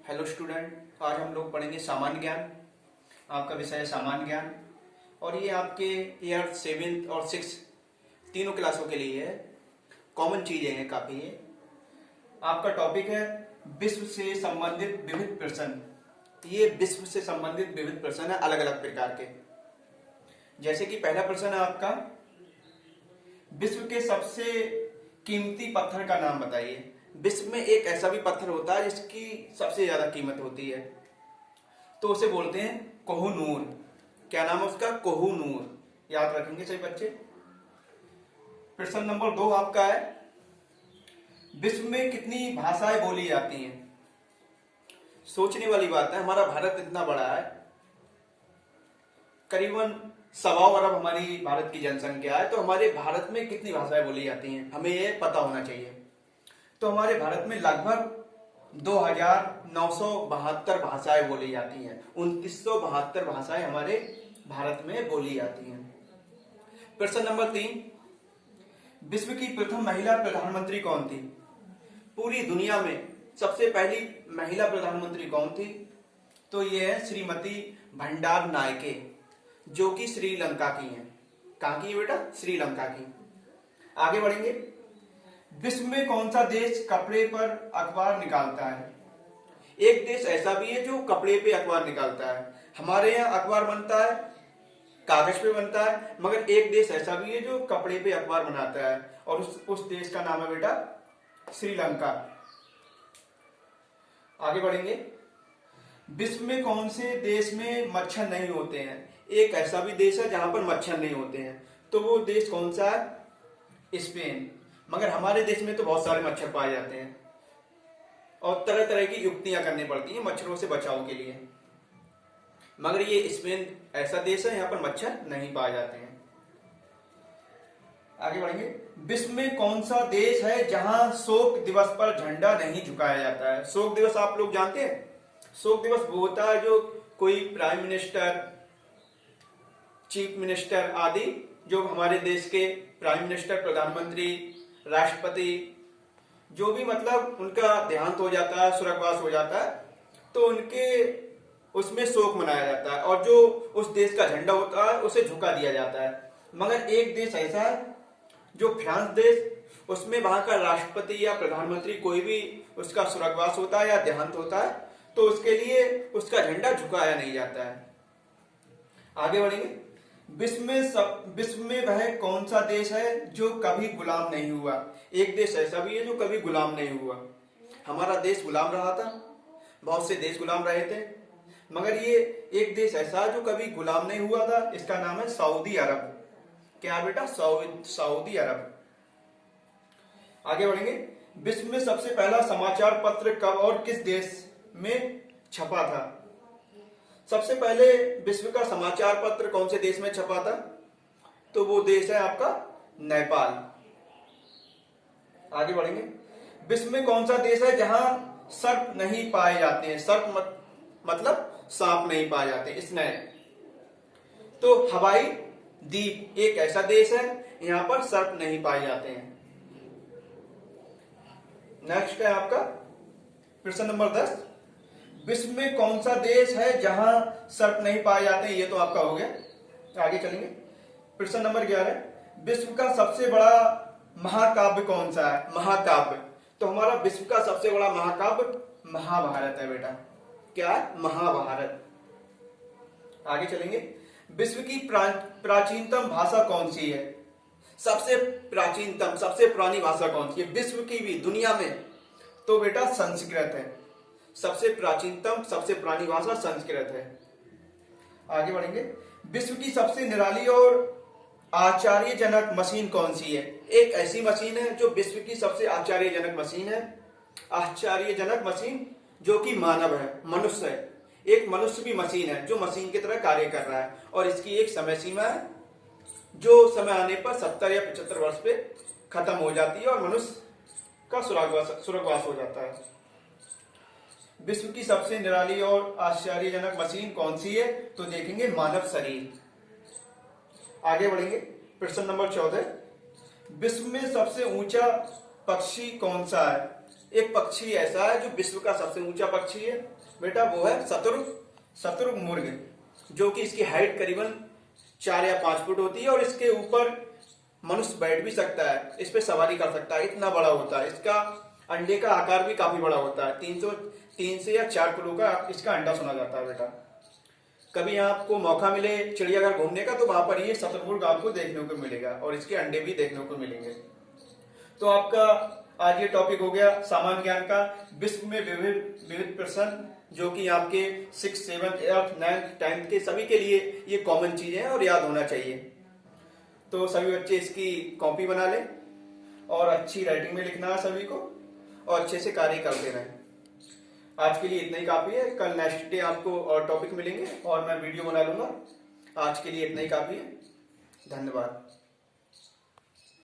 Hello student, आज हम लोग पढ़ेंगे सामान्य ज्ञान। आपका विषय है सामान्य ज्ञान और ये आपके ईयर 7th और 6 तीनों क्लासों के लिए है। कॉमन चीजें हैं काफी। ये आपका टॉपिक है विश्व से संबंधित विविध प्रश्न। ये विश्व से संबंधित विविध प्रश्न है अलग अलग प्रकार के। जैसे कि पहला प्रश्न है आपका, विश्व के सबसे कीमती पत्थर का नाम बताइए। विश्व में एक ऐसा भी पत्थर होता है जिसकी सबसे ज्यादा कीमत होती है, तो उसे बोलते हैं कोह-नूर। क्या नाम है उसका? कोह-नूर। याद रखेंगे सही बच्चे। प्रश्न नंबर 2 आपका है, विश्व में कितनी भाषाएं बोली जाती हैं? सोचने वाली बात है, हमारा भारत इतना बड़ा है, करीबन 1.25 अरब हमारी भारत की जनसंख्या है, तो हमारे भारत में कितनी भाषाएं बोली जाती हैं हमें ये पता होना चाहिए। तो हमारे भारत में लगभग 2972 भाषाएं बोली जाती हैं। 2972 भाषाएं हमारे भारत में बोली जाती हैं। प्रश्न नंबर 3, विश्व की प्रथम महिला प्रधानमंत्री कौन थी? पूरी दुनिया में सबसे पहली महिला प्रधानमंत्री कौन थी? तो ये है श्रीमती भंडार नायके, जो कि श्रीलंका की हैं। कहां की है बेटा? श्रीलंका की। आगे बढ़ेंगे, विश्व में कौन सा देश कपड़े पर अखबार निकालता है? एक देश ऐसा भी है जो कपड़े पे अखबार निकालता है। हमारे यहाँ अखबार बनता है, कागज पे बनता है, मगर एक देश ऐसा भी है जो कपड़े पे अखबार बनाता है, और उस देश का नाम है बेटा श्रीलंका। आगे बढ़ेंगे, विश्व में कौन से देश में मच्छर नहीं होते हैं? एक ऐसा भी देश है जहां पर मच्छर नहीं होते हैं, तो वो देश कौन सा है? स्पेन। मगर हमारे देश में तो बहुत सारे मच्छर पाए जाते हैं और तरह तरह की युक्तियां करनी पड़ती हैं मच्छरों से बचाव के लिए, मगर ये स्पेन ऐसा देश है यहाँ पर मच्छर नहीं पाए जाते हैं। आगे बढ़ेंगे, विश्व में कौन सा देश है जहां शोक दिवस पर झंडा नहीं झुकाया जाता है? शोक दिवस आप लोग जानते हैं? शोक दिवस वो होता है जो कोई प्राइम मिनिस्टर, चीफ मिनिस्टर आदि, जो हमारे देश के प्राइम मिनिस्टर, प्रधानमंत्री, राष्ट्रपति, जो भी मतलब उनका देहांत हो जाता है, स्वर्गवास हो जाता है, तो उनके उसमें शोक मनाया जाता है और जो उस देश का झंडा होता है उसे झुका दिया जाता है। मगर एक देश ऐसा है जो फ्रांस देश, उसमें वहां का राष्ट्रपति या प्रधानमंत्री कोई भी उसका स्वर्गवास होता है या देहांत होता है, तो उसके लिए उसका झंडा झुकाया नहीं जाता है। आगे बढ़ेंगे, विश्व में वह कौन सा देश है जो कभी गुलाम नहीं हुआ? एक देश ऐसा भी है जो कभी गुलाम नहीं हुआ। हमारा देश गुलाम रहा था, बहुत से देश गुलाम रहे थे, मगर ये एक देश ऐसा है जो कभी गुलाम नहीं हुआ था, इसका नाम है सऊदी अरब। क्या बेटा? सऊदी अरब। आगे बढ़ेंगे, विश्व में सबसे पहला समाचार पत्र कब और किस देश में छपा था? सबसे पहले विश्व का समाचार पत्र कौन से देश में छपा था? तो वो देश है आपका नेपाल। आगे बढ़ेंगे, विश्व में कौन सा देश है जहां सर्प नहीं पाए जाते हैं? सर्प मतलब सांप नहीं पाए जाते, स्नेक। तो हवाई द्वीप एक ऐसा देश है यहां पर सर्प नहीं पाए जाते हैं। नेक्स्ट है आपका प्रश्न नंबर 10, विश्व में कौन सा देश है जहां सर्प नहीं पाए जाते? ये तो आपका हो गया। आगे चलेंगे, प्रश्न नंबर 11, विश्व का सबसे बड़ा महाकाव्य कौन सा है? महाकाव्य, तो हमारा विश्व का सबसे बड़ा महाकाव्य महाभारत है बेटा। क्या है? महाभारत। आगे चलेंगे, विश्व की प्राचीनतम भाषा कौन सी है? सबसे प्राचीनतम, सबसे पुरानी भाषा कौन सी है विश्व की भी, दुनिया में? तो बेटा संस्कृत है। सबसे प्राचीनतम, सबसे पुरानी भाषा संस्कृत है। आगे बढ़ेंगे, विश्व की सबसे निराली और आश्चर्यजनक मशीन कौन सी है? एक ऐसी मशीन है जो विश्व की सबसे आश्चर्यजनक मशीन है। आश्चर्यजनक मशीन जो कि मानव है, मनुष्य है। एक मनुष्य भी मशीन है जो मशीन की तरह कार्य कर रहा है, और इसकी एक समय सीमा है जो समय आने पर 70 या 75 वर्ष पे खत्म हो जाती है और मनुष्य का स्वर्गवास हो जाता है। विश्व की सबसे निराली और आश्चर्यजनक मशीन कौन सी है? तो देखेंगे मानव शरीर। आगे बढ़ेंगे, प्रश्न नंबर 14, विश्व में सबसे ऊंचा पक्षी कौन सा है? एक पक्षी ऐसा है जो विश्व का सबसे ऊंचा पक्षी है बेटा, वो है शतुरमुर्ग मुर्ग, जो कि इसकी हाइट करीबन 4 या 5 फुट होती है और इसके ऊपर मनुष्य बैठ भी सकता है, इस पे सवारी कर सकता है, इतना बड़ा होता है। इसका अंडे का आकार भी काफी बड़ा होता है, 3 से या 4 किलो का इसका अंडा सुना जाता है बेटा। कभी आपको मौका मिले चिड़ियाघर घूमने का तो वहां पर ये शतुरमुर्ग आपको देखने को मिलेगा और इसके अंडे भी देखने को मिलेंगे। तो आपका आज ये टॉपिक हो गया सामान्य ज्ञान का, विश्व में विविध प्रश्न, जो कि आपके 6, 7, 8, 9, 10 के सभी के लिए ये कॉमन चीजें हैं और याद होना चाहिए। तो सभी बच्चे इसकी कॉपी बना लें और अच्छी राइटिंग में लिखना है सभी को, और अच्छे से कार्य करते रहें। आज के लिए इतना ही काफी है, कल नेक्स्ट डे आपको और टॉपिक मिलेंगे और मैं वीडियो बना लूंगा। आज के लिए इतना ही काफी है, धन्यवाद।